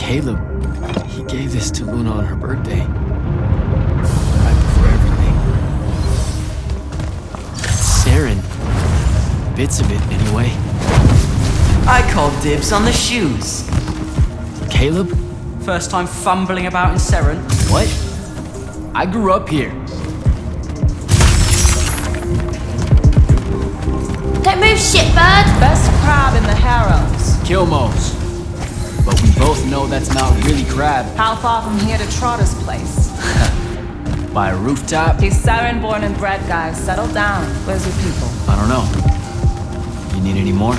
Caleb, he gave this to Luna on her birthday. Right before everything. Saren. Bits of it, anyway. I call dibs on the shoes. Caleb? First time fumbling about in Seren. What? I grew up here. Don't move, shitbird! Best crab in the Harrows. Kilmos. But we both know that's not really crab. How far from here to Trotter's place? By a rooftop? He's Saren born and bred, guys. Settle down. Where's your people? I don't know. You need any more?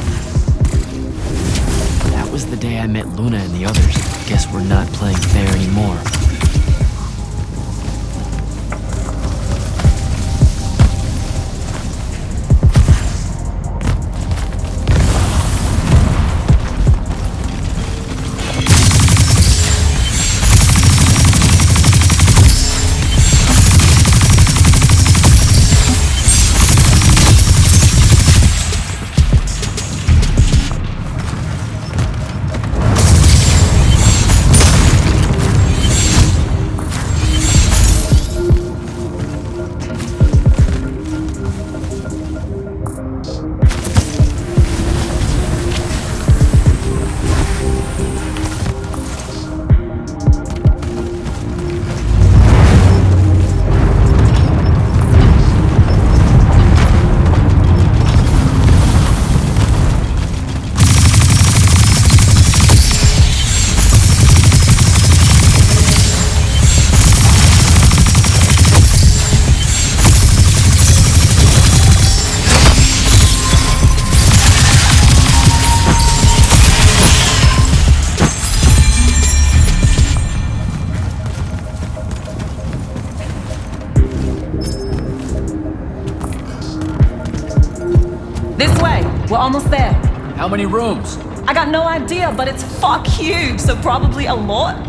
That was the day I met Luna and the others. Guess we're not playing fair anymore. We're almost there. How many rooms? I got no idea, but it's fuck huge, so probably a lot.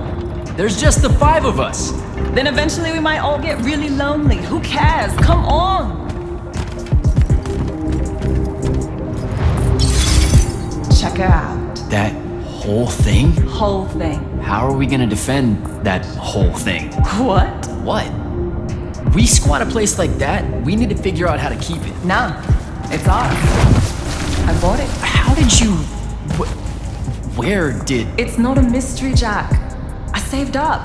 There's just the 5 of us. Then eventually we might all get really lonely. Who cares? Come on! Check her out. That whole thing? Whole thing. How are we gonna defend that whole thing? What? What? We squat a place like that, we need to figure out how to keep it. Nah, it's ours. I bought it. How did you... Where did... It's not a mystery, Jack. I saved up.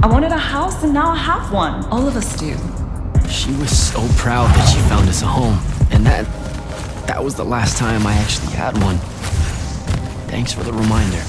I wanted a house and now I have one. All of us do. She was so proud that she found us a home. And that was the last time I actually had one. Thanks for the reminder.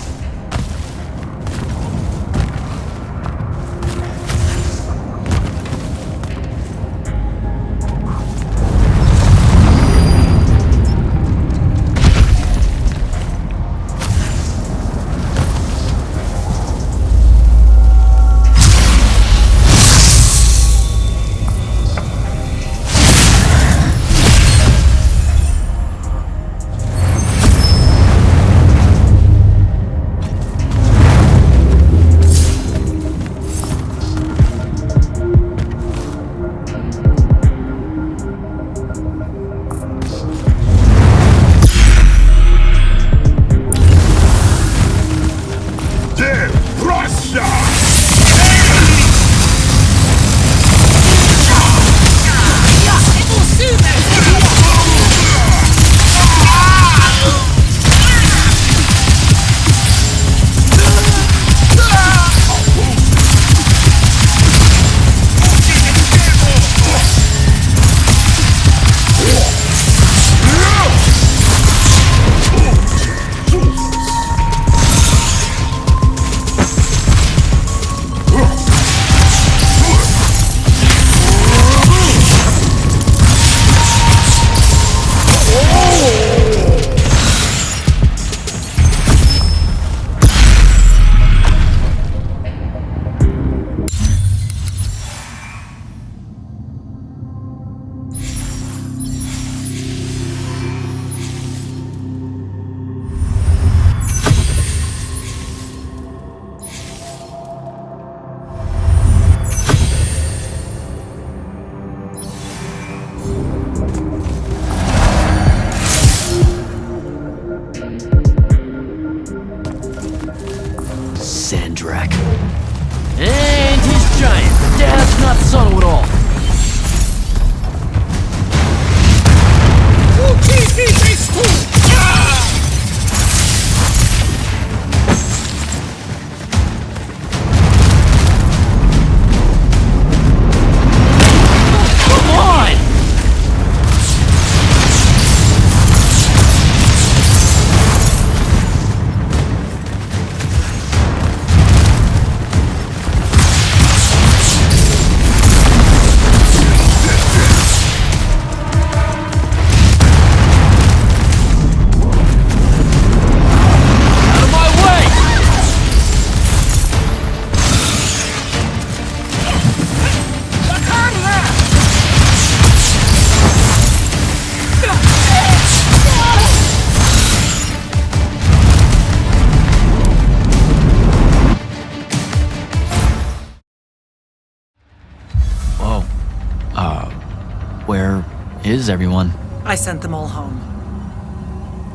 Where is everyone? I sent them all home.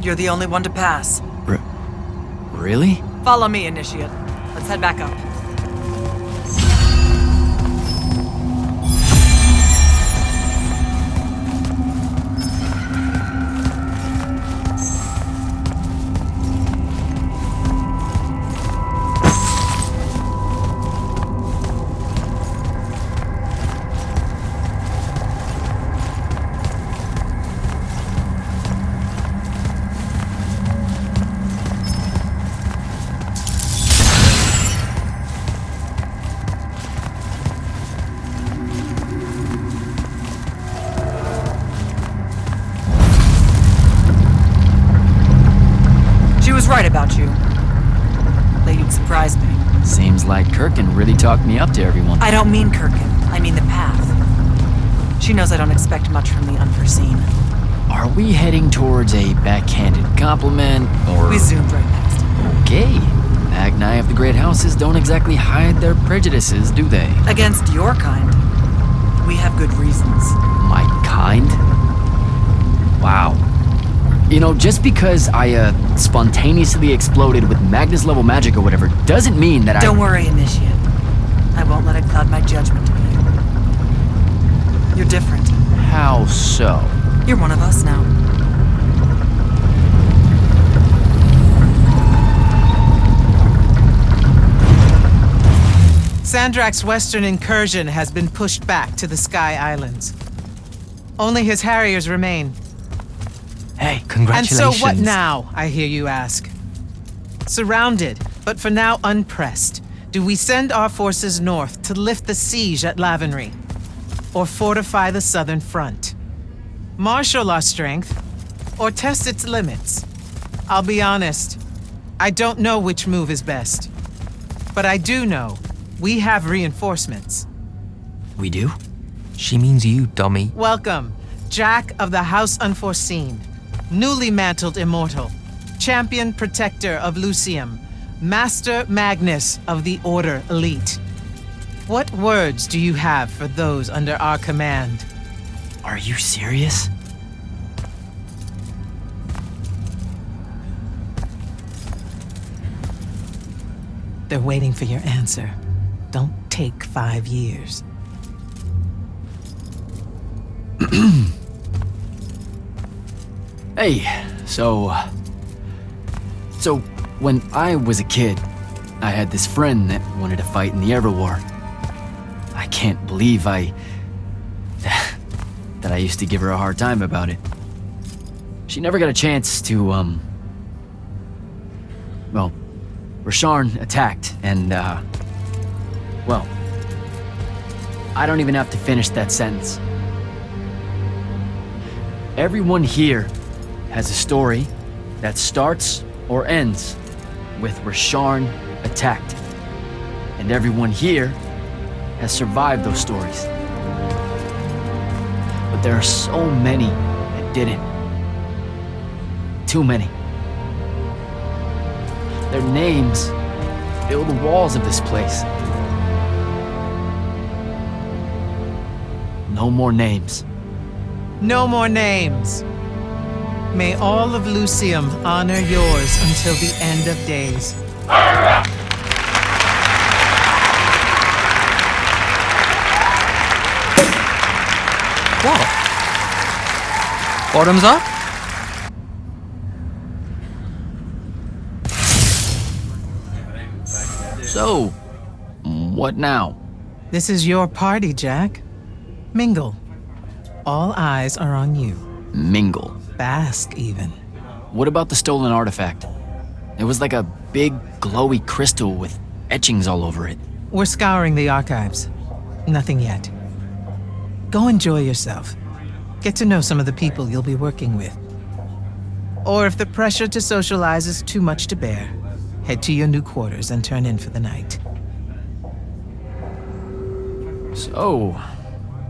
You're the only one to pass. Really? Follow me, Initiate. Let's head back up. Right about you. Lady'd surprise me. Seems like Kirkin really talked me up to everyone. I don't mean Kirkin. I mean the path. She knows I don't expect much from the unforeseen. Are we heading towards a backhanded compliment, or... We zoomed right past it. Okay. Magni of the Great Houses don't exactly hide their prejudices, do they? Against your kind. We have good reasons. My kind? Wow. You know, just because I, spontaneously exploded with Magnus-level magic or whatever, doesn't mean that Don't worry, Initiate. I won't let it cloud my judgment of you. You're different. How so? You're one of us now. Sandrak's western incursion has been pushed back to the Sky Islands. Only his Harriers remain. Hey, And congratulations. so what now, I hear you ask? Surrounded, but for now unpressed, do we send our forces north to lift the siege at Lavenry? Or fortify the southern front? Marshal our strength, or test its limits? I'll be honest, I don't know which move is best. But I do know we have reinforcements. We do? She means you, dummy. Welcome, Jack of the House Unforeseen. Newly mantled immortal, champion protector of Lucium, Master Magnus of the Order Elite. What words do you have for those under our command? Are you serious? They're waiting for your answer. Don't take 5 years. Hey, so when I was a kid, I had this friend that wanted to fight in the Everwar. I can't believe that I used to give her a hard time about it. She never got a chance to, well, Rasharn attacked, and, well, I don't even have to finish that sentence. Everyone here has a story that starts or ends with Rasharn attacked. And everyone here has survived those stories. But there are so many that didn't. Too many. Their names fill the walls of this place. No more names. No more names. May all of Lucium honor yours until the end of days. What? Bottoms up? So, what now? This is your party, Jack. Mingle. All eyes are on you. Mingle. Bask, even. What about the stolen artifact? It was like a big, glowy crystal with etchings all over it. We're scouring the archives. Nothing yet. Go enjoy yourself. Get to know some of the people you'll be working with. Or if the pressure to socialize is too much to bear, head to your new quarters and turn in for the night. So,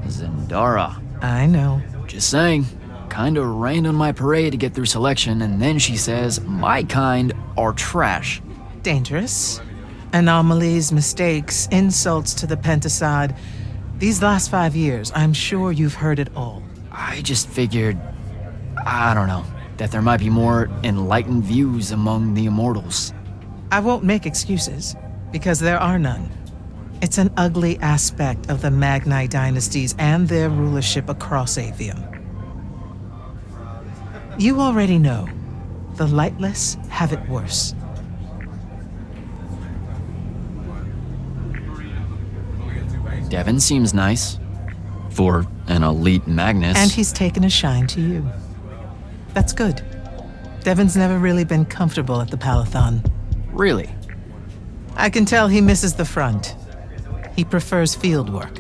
Zendara. I know. Just saying. Kinda rained on my parade to get through selection, and then she says my kind are trash. Dangerous. Anomalies, mistakes, insults to the Pentasod. These last 5 years, I'm sure you've heard it all. I just figured, I don't know, that there might be more enlightened views among the Immortals. I won't make excuses, because there are none. It's an ugly aspect of the Magni dynasties and their rulership across Aveum. You already know, the lightless have it worse. Devin seems nice. For an elite Magnus. And he's taken a shine to you. That's good. Devin's never really been comfortable at the Palathon. Really? I can tell he misses the front. He prefers field work.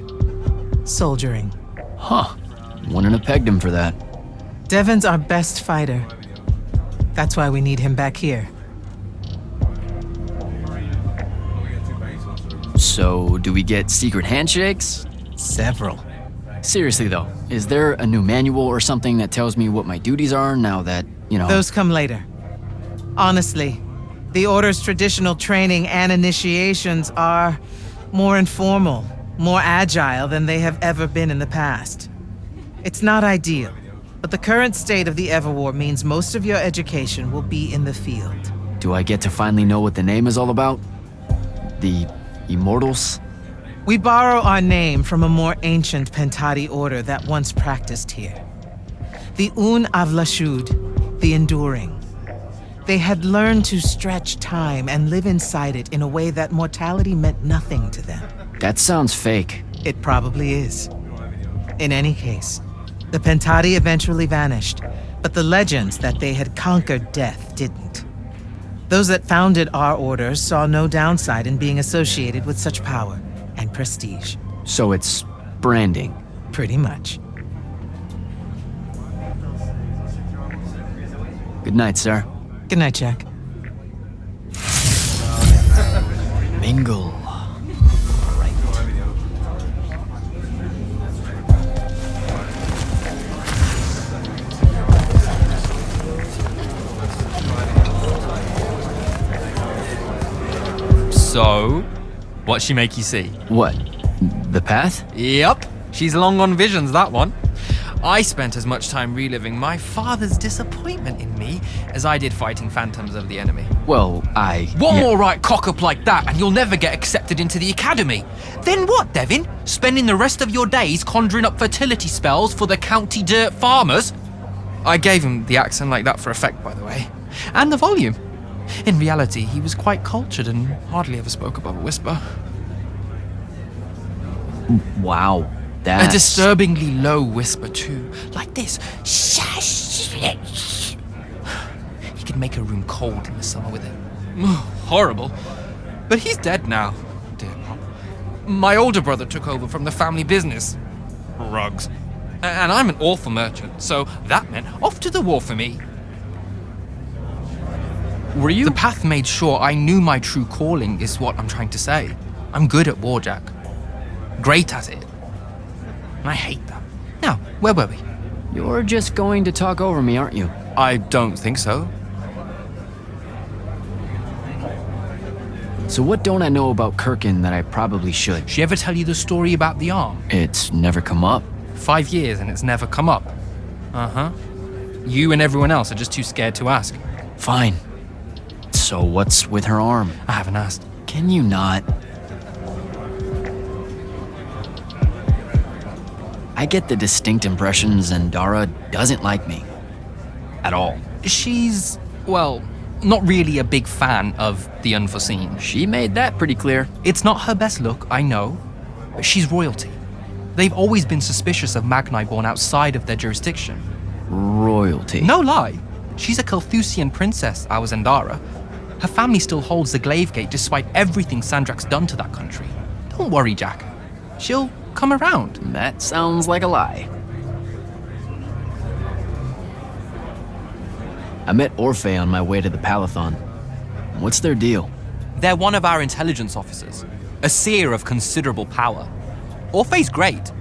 Soldiering. Huh. Wouldn't have pegged him for that. Devin's our best fighter. That's why we need him back here. So, do we get secret handshakes? Several. Seriously though, is there a new manual or something that tells me what my duties are now that, you know... Those come later. Honestly, the Order's traditional training and initiations are more informal, more agile than they have ever been in the past. It's not ideal, but the current state of the Everwar means most of your education will be in the field. Do I get to finally know what the name is all about? The Immortals? We borrow our name from a more ancient Pentati order that once practiced here. The Un Avlashud, the Enduring. They had learned to stretch time and live inside it in a way that mortality meant nothing to them. That sounds fake. It probably is. In any case, the Pentati eventually vanished, but the legends that they had conquered death didn't. Those that founded our order saw no downside in being associated with such power and prestige. So it's branding. Pretty much. Good night, sir. Good night, Jack. Mingle. So, what'd she make you see? What? The path? Yep, she's long on visions, that one. I spent as much time reliving my father's disappointment in me as I did fighting phantoms of the enemy. Well, One more right cock-up like that and you'll never get accepted into the academy. Then what, Devin? Spending the rest of your days conjuring up fertility spells for the county dirt farmers? I gave him the accent like that for effect, by the way. And the volume. In reality, he was quite cultured and hardly ever spoke above a whisper. Wow. A That's... disturbingly low whisper, too. Like this. He could make a room cold in the summer with it. Horrible. But he's dead now, dear Pop. My older brother took over from the family business. Rugs. And I'm an awful merchant, so that meant off to the war for me. Were you... The path made sure I knew my true calling is what I'm trying to say. I'm good at war, Jack. Great at it. And I hate that. Now, where were we? You're just going to talk over me, aren't you? I don't think so. So what don't I know about Kirkin that I probably should? She ever tell you the story about the arm? It's never come up. 5 years and it's never come up. Uh-huh. You and everyone else are just too scared to ask. Fine. So what's with her arm? I haven't asked. Can you not? I get the distinct impression Zendara doesn't like me. At all. She's, well, not really a big fan of the unforeseen. She made that pretty clear. It's not her best look, I know, but she's royalty. They've always been suspicious of Magni born outside of their jurisdiction. Royalty. No lie. She's a Carthusian princess, our Zendara. Her family still holds the Glaive Gate despite everything Sandrak's done to that country. Don't worry, Jack. She'll come around. That sounds like a lie. I met Orphe on my way to the Palathon. What's their deal? They're one of our intelligence officers, a seer of considerable power. Orphe's great.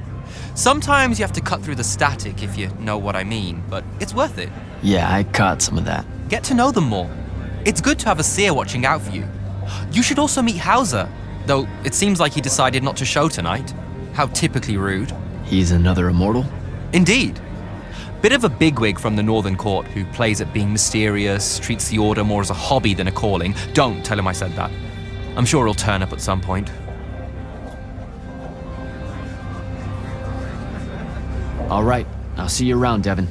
Sometimes you have to cut through the static if you know what I mean, but it's worth it. Yeah, I caught some of that. Get to know them more. It's good to have a seer watching out for you. You should also meet Hauser, though it seems like he decided not to show tonight. How typically rude. He's another immortal? Indeed. Bit of a bigwig from the Northern Court who plays at being mysterious, treats the Order more as a hobby than a calling. Don't tell him I said that. I'm sure he'll turn up at some point. All right, I'll see you around, Devin.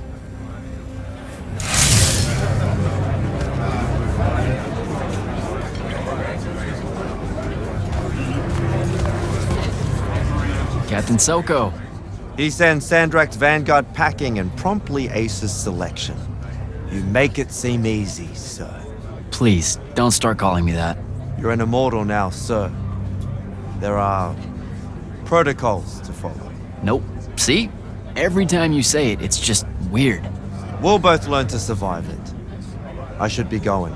Captain Soko. He sends Sandrak's Vanguard packing and promptly aces selection. You make it seem easy, sir. Please, don't start calling me that. You're an immortal now, sir. There are protocols to follow. Nope. See? Every time you say it, it's just weird. We'll both learn to survive it. I should be going.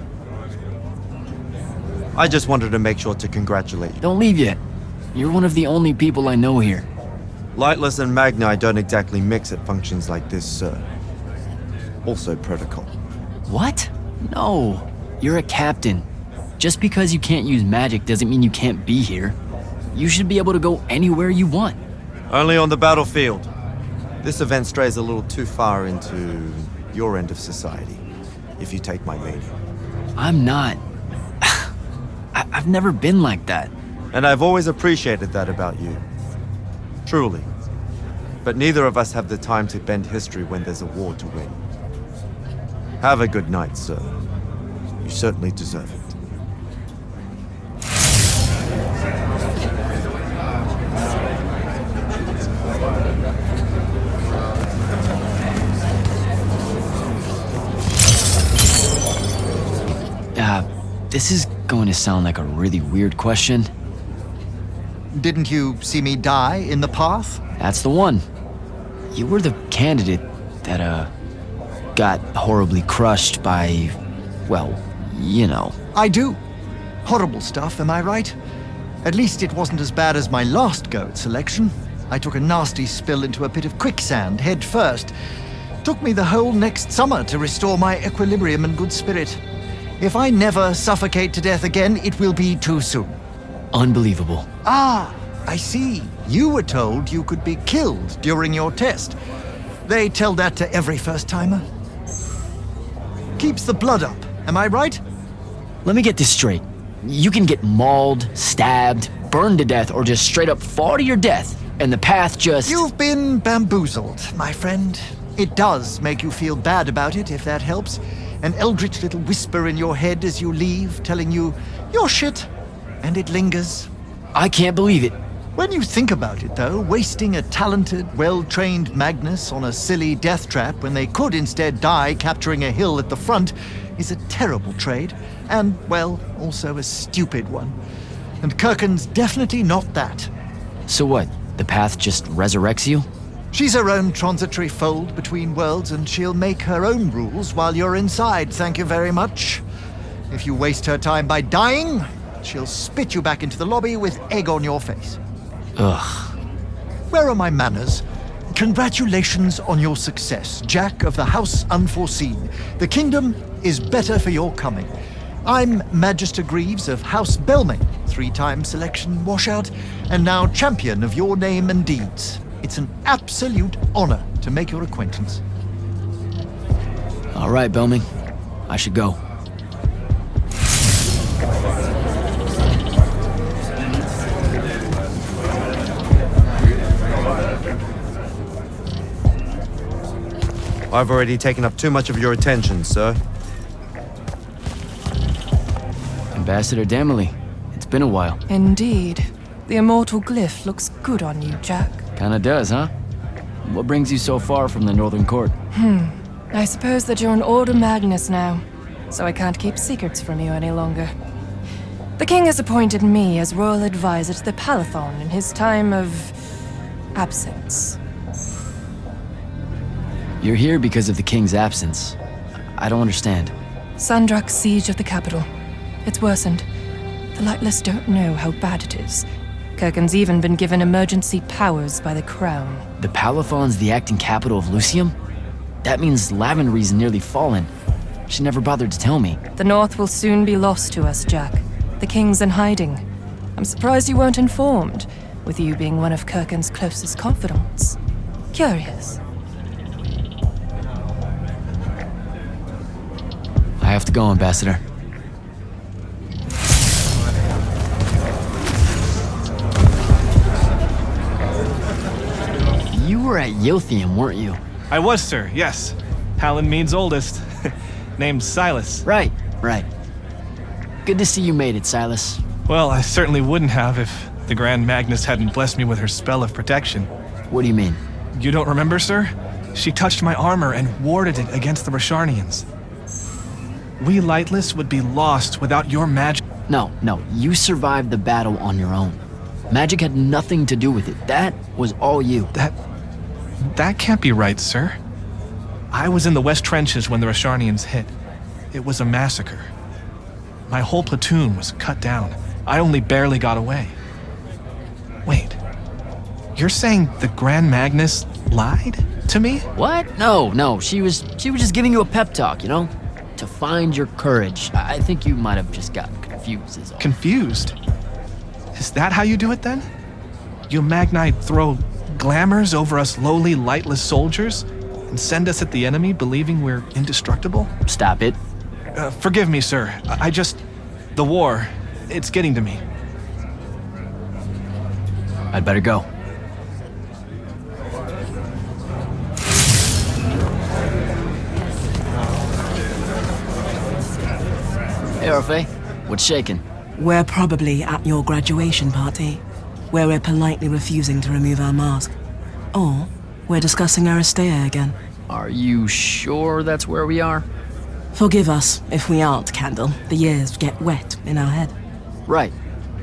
I just wanted to make sure to congratulate you. Don't leave yet. You're one of the only people I know here. Lightless and Magni don't exactly mix at functions like this, sir. Also protocol. What? No. You're a captain. Just because you can't use magic doesn't mean you can't be here. You should be able to go anywhere you want. Only on the battlefield. This event strays a little too far into your end of society, if you take my meaning. I'm not. I've never been like that. And I've always appreciated that about you. Truly. But neither of us have the time to bend history when there's a war to win. Have a good night, sir. You certainly deserve it. This is going to sound like a really weird question. Didn't you see me die in the path? That's the one. You were the candidate that, got horribly crushed by, well, you know. I do. Horrible stuff, am I right? At least it wasn't as bad as my last go at selection. I took a nasty spill into a pit of quicksand head first. Took me the whole next summer to restore my equilibrium and good spirit. If I never suffocate to death again, it will be too soon. Unbelievable. Ah, I see. You were told you could be killed during your test. They tell that to every first-timer. Keeps the blood up, am I right? Let me get this straight. You can get mauled, stabbed, burned to death, or just straight up fall to your death, and the path just... You've been bamboozled, my friend. It does make you feel bad about it, if that helps. An eldritch little whisper in your head as you leave, telling you, you're shit, and it lingers. I can't believe it. When you think about it, though, wasting a talented, well-trained Magnus on a silly death trap when they could instead die capturing a hill at the front is a terrible trade, and, well, also a stupid one. And Kirken's definitely not that. So what, the path just resurrects you? She's her own transitory fold between worlds, and she'll make her own rules while you're inside, thank you very much. If you waste her time by dying, she'll spit you back into the lobby with egg on your face. Ugh. Where are my manners? Congratulations on your success, Jack of the House Unforeseen. The kingdom is better for your coming. I'm Magister Greaves of House Belmane, 3-time selection washout, and now champion of your name and deeds. It's an absolute honor to make your acquaintance. All right, Belming. I should go. I've already taken up too much of your attention, sir. Ambassador Damley, it's been a while. Indeed. The immortal glyph looks good on you, Jack. Kinda does, huh? What brings you so far from the Northern Court? I suppose that you're an Order Magnus now, so I can't keep secrets from you any longer. The king has appointed me as royal advisor to the Palathon in his time of absence. You're here because of the king's absence. I don't understand. Sandrak's siege of the capital. It's worsened. The Lightless don't know how bad it is. Kirken's even been given emergency powers by the crown. The Palathon's the acting capital of Lucium? That means Lavenry's nearly fallen. She never bothered to tell me. The North will soon be lost to us, Jack. The king's in hiding. I'm surprised you weren't informed, with you being one of Kirken's closest confidants. Curious. to go, Ambassador. You were at Yothium, weren't you? I was, sir, yes. Hallen means oldest. Named Silas. Right. Good to see you made it, Silas. Well, I certainly wouldn't have if the Grand Magnus hadn't blessed me with her spell of protection. What do you mean? You don't remember, sir? She touched my armor and warded it against the Rasharnians. We Lightless would be lost without your magic. No, you survived the battle on your own. Magic had nothing to do with it. That was all you. That can't be right, sir. I was in the West Trenches when the Rasharnians hit. It was a massacre. My whole platoon was cut down. I only barely got away. Wait, you're saying the Grand Magnus lied to me? What? No, she was just giving you a pep talk, you know? To find your courage. I think you might have just gotten confused is all. Confused? Is that how you do it then? You Magnite throw glamours over us lowly, lightless soldiers and send us at the enemy believing we're indestructible? Stop it. Forgive me, sir. The war, it's getting to me. I'd better go. Hey, Orphe. What's shaking? We're probably at your graduation party, where we're politely refusing to remove our mask. Or we're discussing Aristea again. Are you sure that's where we are? Forgive us if we aren't, Candle. The years get wet in our head. Right.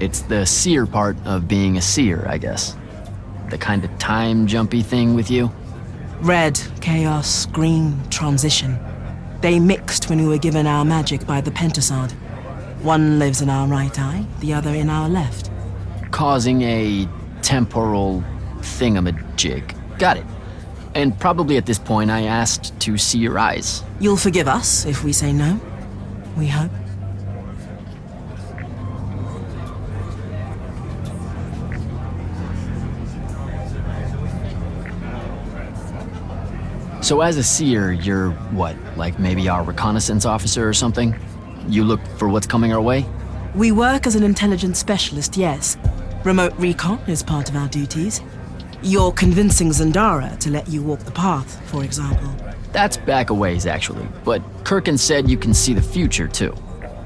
It's the seer part of being a seer, I guess. The kind of time-jumpy thing with you. Red, chaos, green, transition. They mixed when we were given our magic by the Pentasod. One lives in our right eye, the other in our left. Causing a temporal thingamajig. Got it. And probably at this point I asked to see your eyes. You'll forgive us if we say no? We hope. So as a seer, you're what? Like maybe our reconnaissance officer or something? You look for what's coming our way? We work as an intelligence specialist, yes. Remote recon is part of our duties. You're convincing Zandara to let you walk the path, for example. That's back a ways, actually. But Kirkin said you can see the future, too.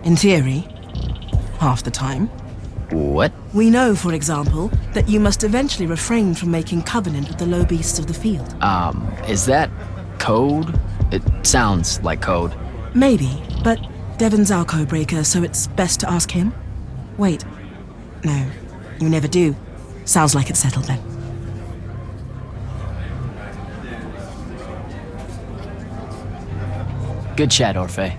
In theory. Half the time. What? We know, for example, that you must eventually refrain from making covenant with the low beasts of the field. Is that code? It sounds like code. Maybe, but Devon's our codebreaker, so it's best to ask him. Wait. No, you never do. Sounds like it's settled then. Good chat, Orphe.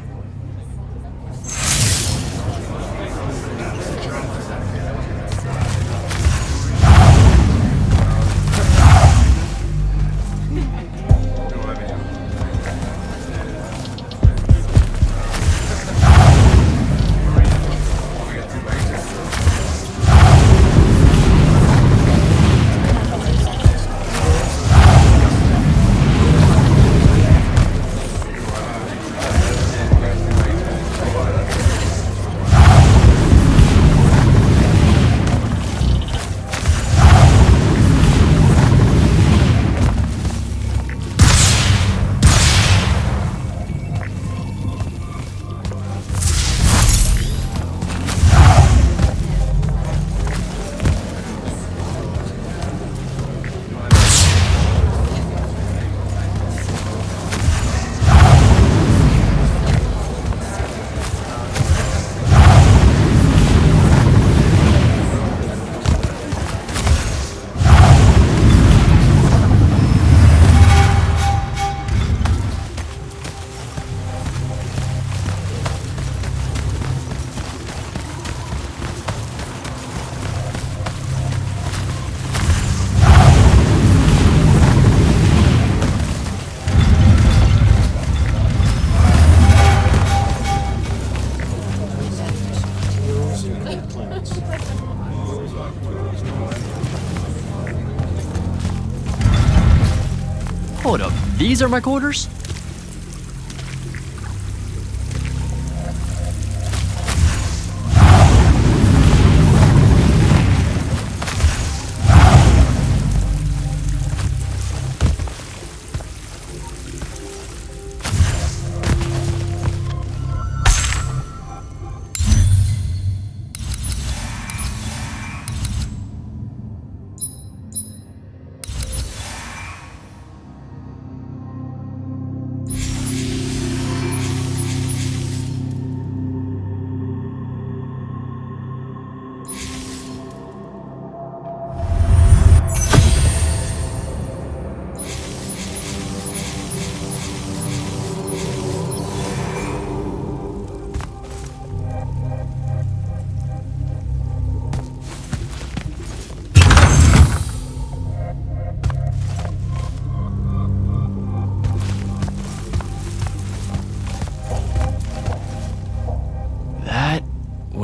Hold up, these are my quarters?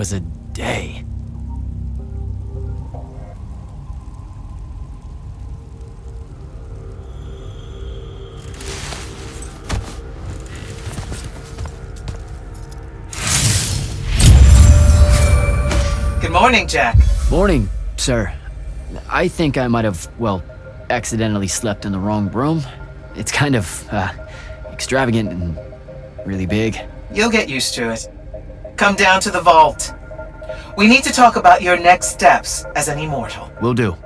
was a day. Good morning, Jack. Morning, sir. I think I might have, well, accidentally slept in the wrong room. It's kind of, extravagant and really big. You'll get used to it. Come down to the vault. We need to talk about your next steps as an immortal. Will do.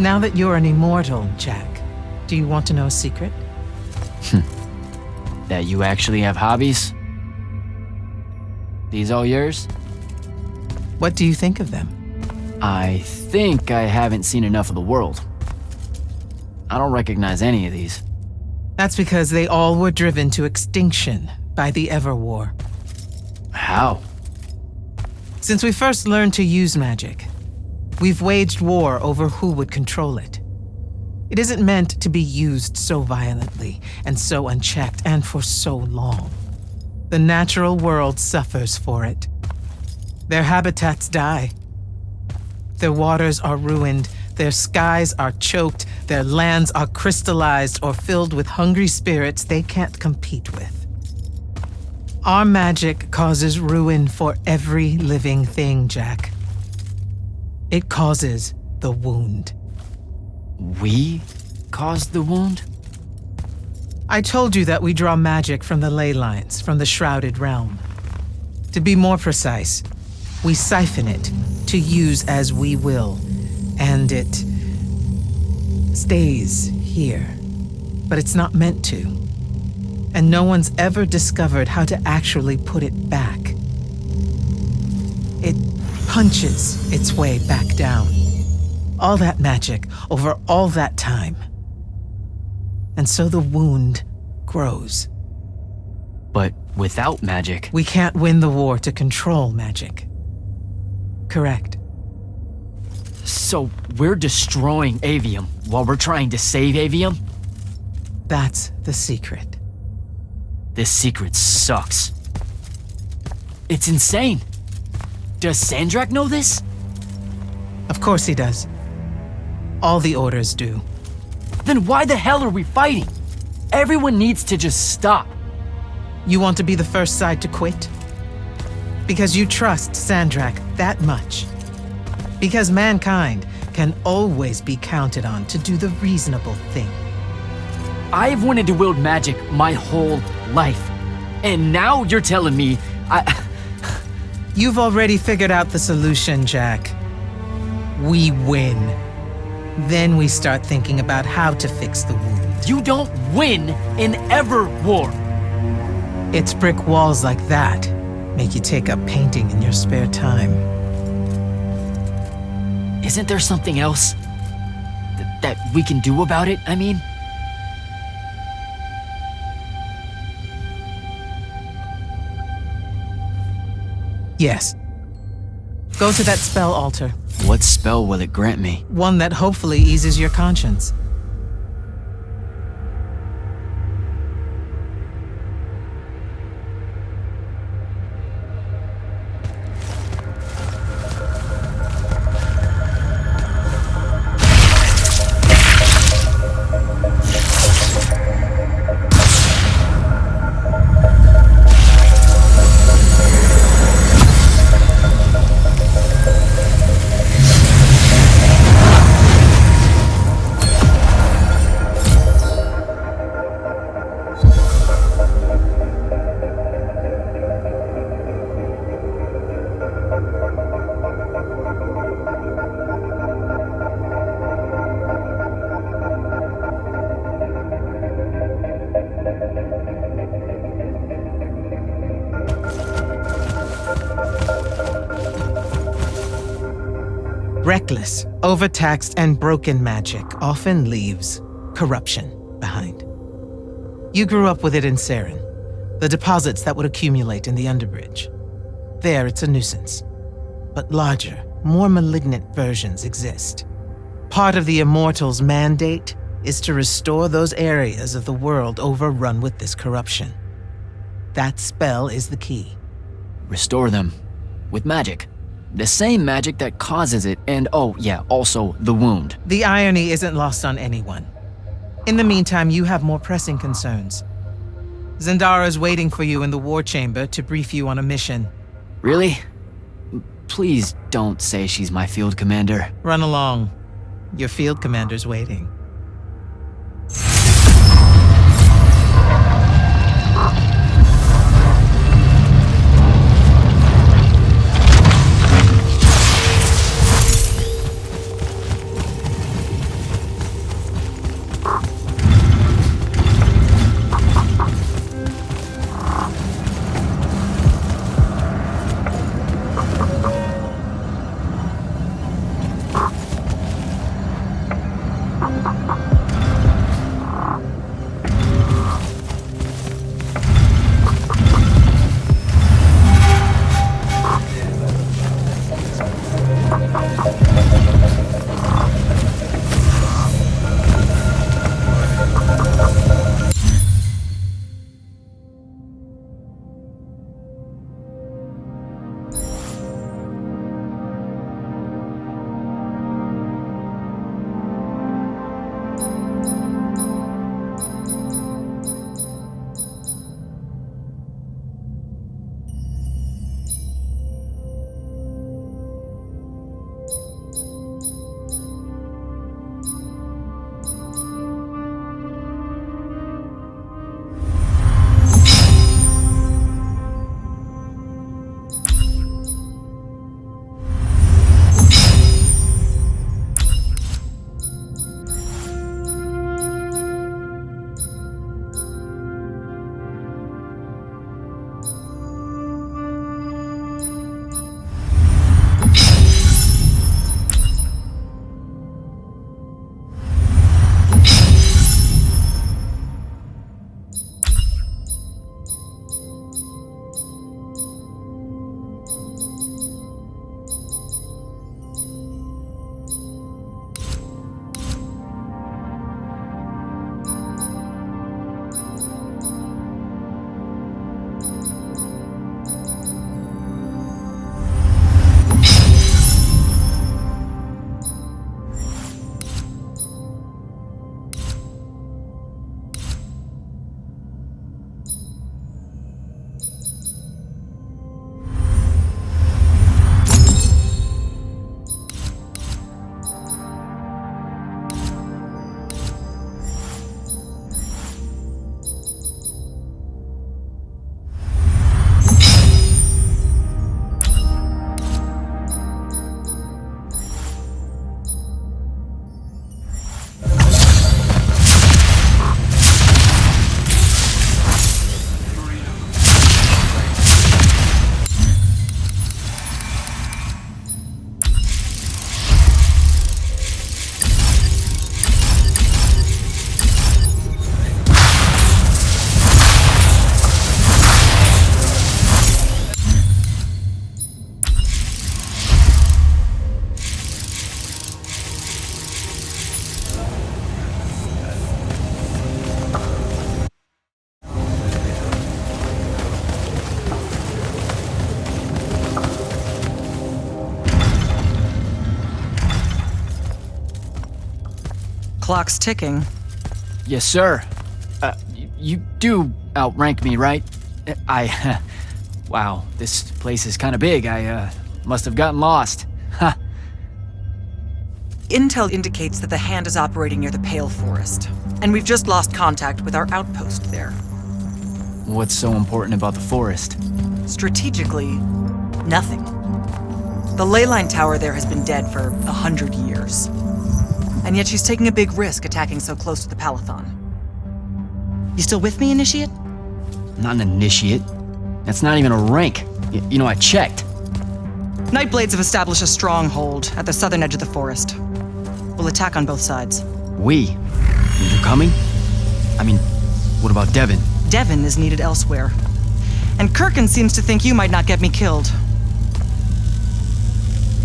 Now that you're an immortal, Jack, do you want to know a secret? That you actually have hobbies? These all yours? What do you think of them? I think I haven't seen enough of the world. I don't recognize any of these. That's because they all were driven to extinction by the Everwar. How? Since we first learned to use magic, we've waged war over who would control it. It isn't meant to be used so violently and so unchecked and for so long. The natural world suffers for it. Their habitats die. Their waters are ruined, their skies are choked, their lands are crystallized or filled with hungry spirits they can't compete with. Our magic causes ruin for every living thing, Jack. It causes the wound. We caused the wound? I told you that we draw magic from the ley lines, from the Shrouded Realm. To be more precise, we siphon it to use as we will, and it stays here. But it's not meant to. And no one's ever discovered how to actually put it back. It punches its way back down. All that magic over all that time. And so the wound grows. But without magic... We can't win the war to control magic. Correct. So we're destroying Aveum while we're trying to save Aveum? That's the secret. This secret sucks. It's insane. Does Sandrak know this? Of course he does. All the orders do. Then why the hell are we fighting? Everyone needs to just stop. You want to be the first side to quit? Because you trust Sandrak that much. Because mankind can always be counted on to do the reasonable thing. I've wanted to wield magic my whole life. And now you're telling me You've already figured out the solution, Jack. We win. Then we start thinking about how to fix the wound. You don't win in Everwar. It's brick walls like that make you take up painting in your spare time. Isn't there something else that we can do about it, I mean? Yes. Go to that spell altar. What spell will it grant me? One that hopefully eases your conscience. Reckless, overtaxed, and broken magic often leaves corruption behind. You grew up with it in Saren, the deposits that would accumulate in the Underbridge. There, it's a nuisance. But larger, more malignant versions exist. Part of the Immortals' mandate is to restore those areas of the world overrun with this corruption. That spell is the key. Restore them. With magic. The same magic that causes it, and oh yeah, also the wound. The irony isn't lost on anyone. In the meantime, you have more pressing concerns. Zendara's waiting for you in the war chamber to brief you on a mission. Really? Please don't say she's my field commander. Run along. Your field commander's waiting. clock's ticking. Yes, sir. You do outrank me, right? Wow, this place is kind of big. I must have gotten lost. Ha. Intel indicates that the Hand is operating near the Pale Forest, and we've just lost contact with our outpost there. What's so important about the forest? Strategically, nothing. The ley line tower there has been dead for 100 years. And yet she's taking a big risk attacking so close to the Palathon. You still with me, Initiate? Not an initiate. That's not even a rank. You know, I checked. Nightblades have established a stronghold at the southern edge of the forest. We'll attack on both sides. You're coming? I mean, what about Devin? Devin is needed elsewhere. And Kirkin seems to think you might not get me killed.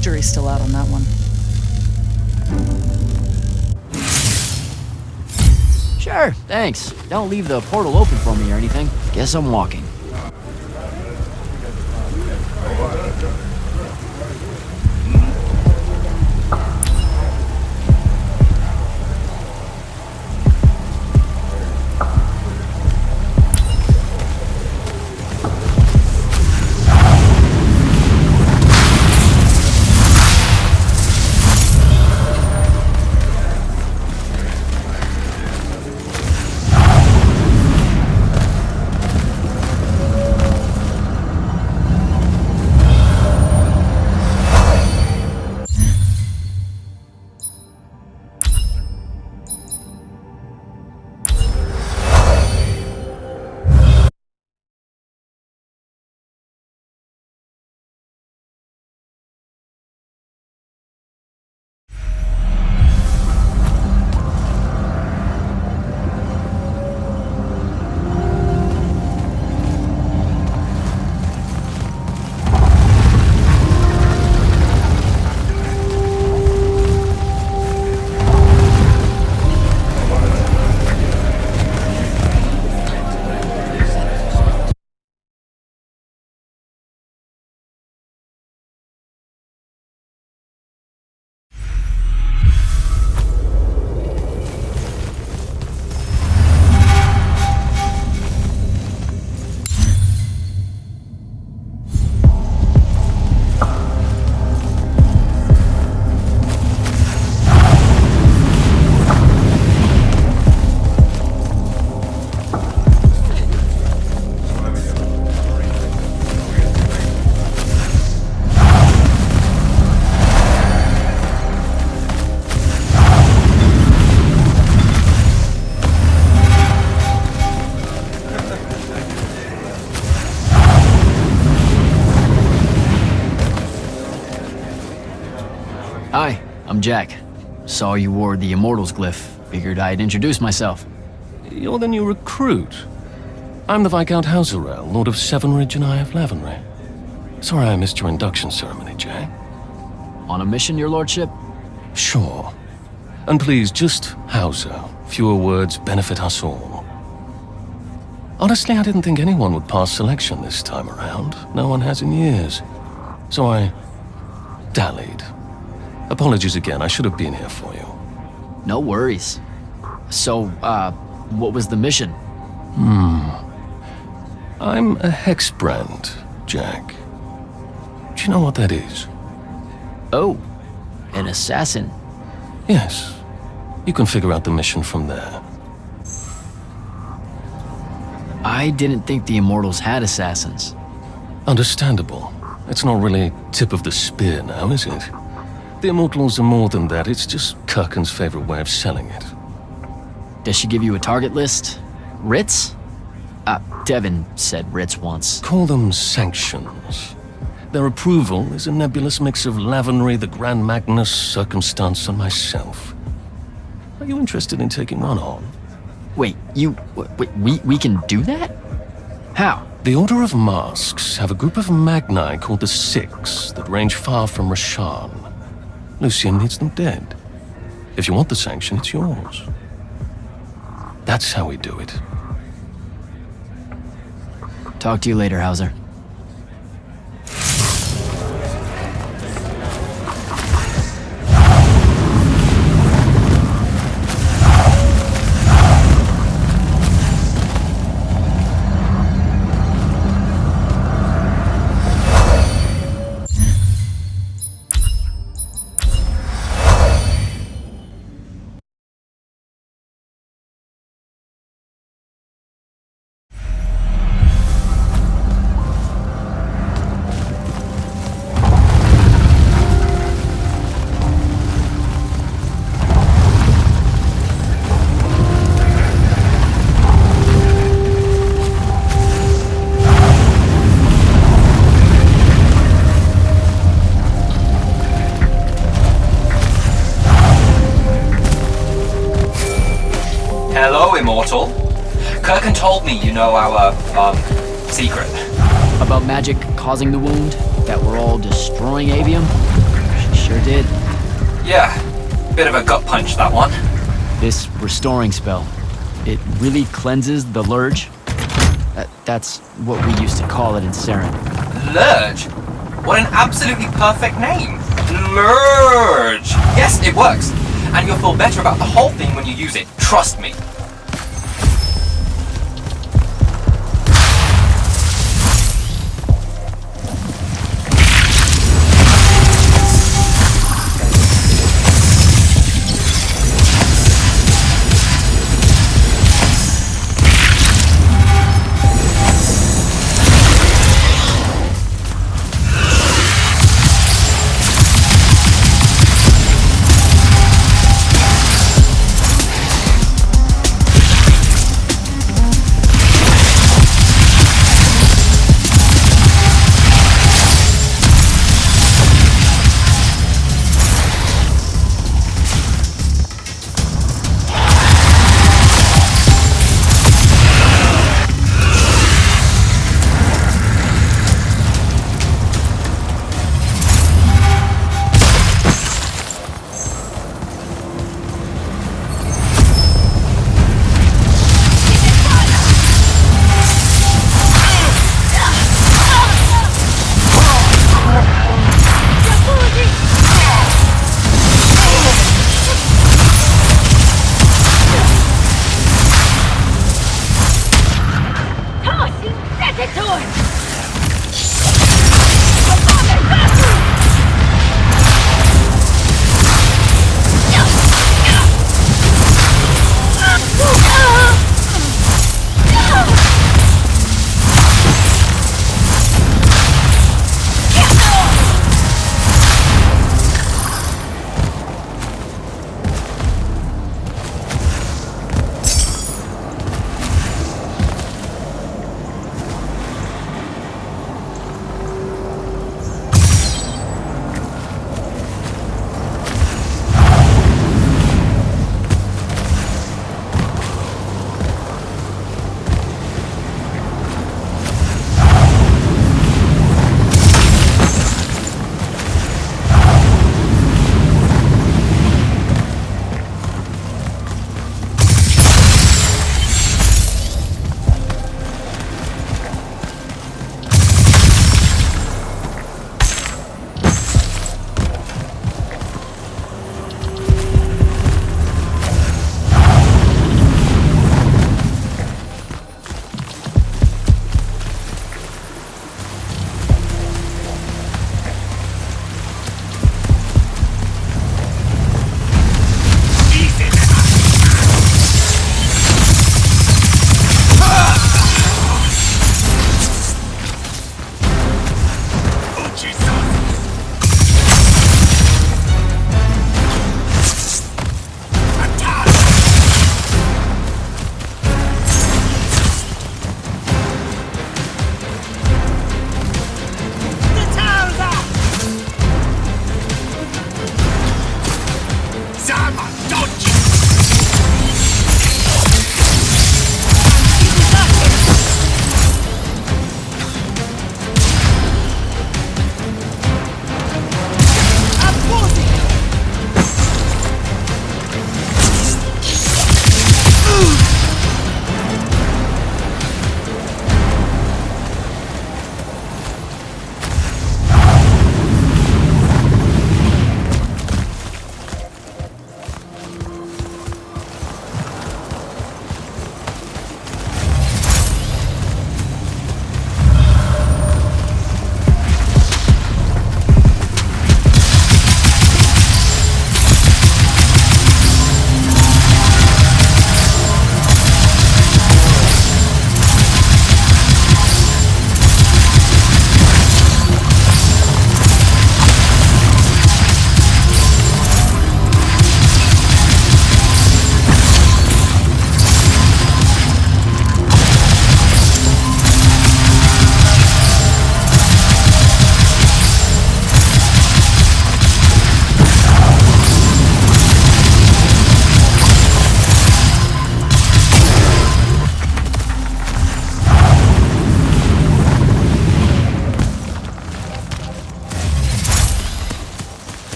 Jury's still out on that one. Sure, thanks. Don't leave the portal open for me or anything. Guess I'm walking. Hi, I'm Jack. Saw you wore the Immortals glyph. Figured I'd introduce myself. You're the new recruit. I'm the Viscount Hauserel, Lord of Severnridge and Eye of Lavenry. Sorry I missed your induction ceremony, Jack. On a mission, your lordship? Sure. And please, just Hauser. Fewer words benefit us all. Honestly, I didn't think anyone would pass selection this time around. No one has in years. So I dallied. Apologies again, I should have been here for you. No worries. So, what was the mission? I'm a hexbrand, Jack. Do you know what that is? Oh, an assassin. Yes. You can figure out the mission from there. I didn't think the Immortals had assassins. Understandable. It's not really tip of the spear now, is it? The Immortals are more than that, it's just Kirkin's favorite way of selling it. Does she give you a target list? Writs? Devin said writs once. Call them sanctions. Their approval is a nebulous mix of Lavenry, the Grand Magnus, Circumstance, and myself. Are you interested in taking one on? Wait, we can do that? How? The Order of Masks have a group of Magni called the Six that range far from Rasharn. Lucien needs them dead. If you want the sanction, it's yours. That's how we do it. Talk to you later, Hauser. Immortal. Kirkin told me you know our, secret. About magic causing the wound? That we're all destroying Aveum? She sure did. Yeah, bit of a gut punch, that one. This restoring spell, it really cleanses the Lurge? That's what we used to call it in Saren. Lurge? What an absolutely perfect name. Lurge! Yes, it works. And you'll feel better about the whole thing when you use it. Trust me.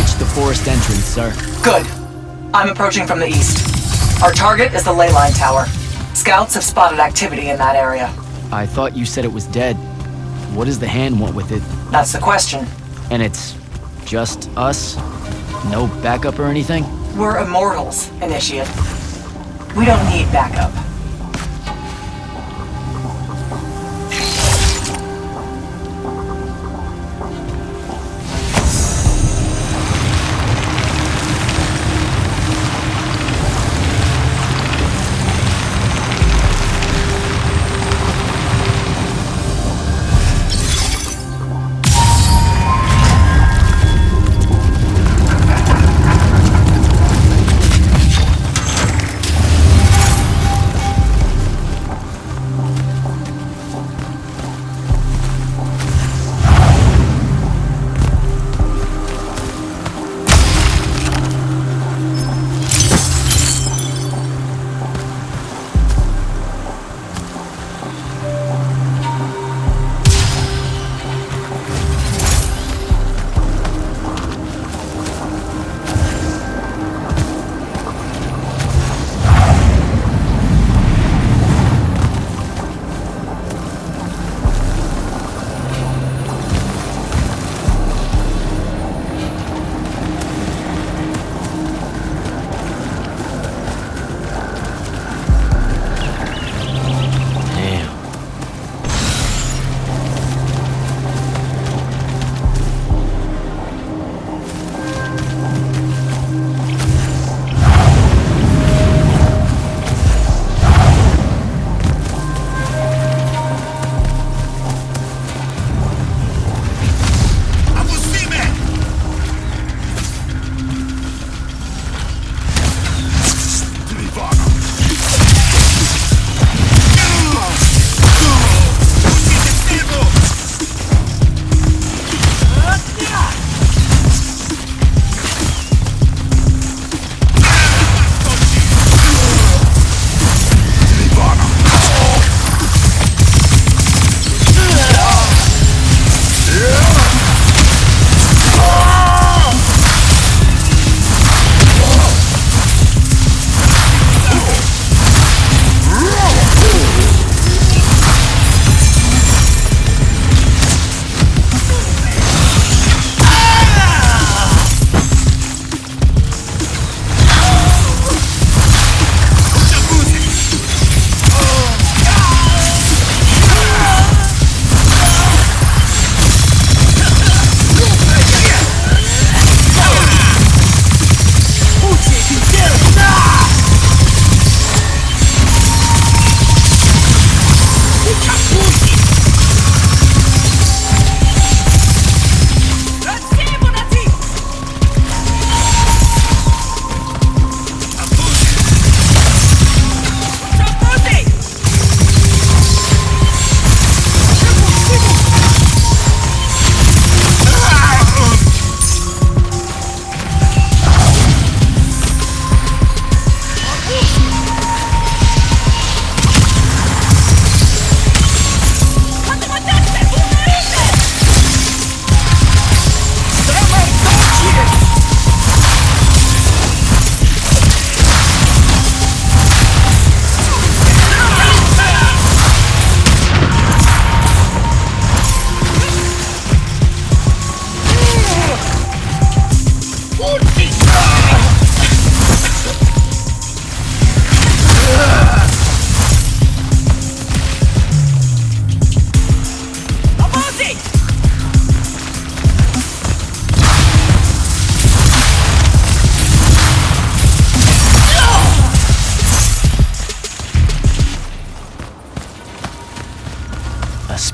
reached the forest entrance, sir. Good. I'm approaching from the east. Our target is the ley line tower. Scouts have spotted activity in that area. I thought you said it was dead. What does the hand want with it? That's the question. And it's just us? No backup or anything? We're Immortals, Initiate. We don't need backup.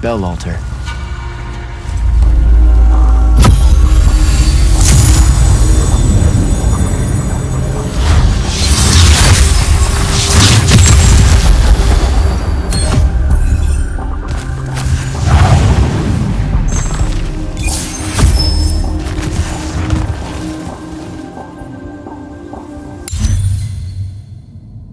spell altar.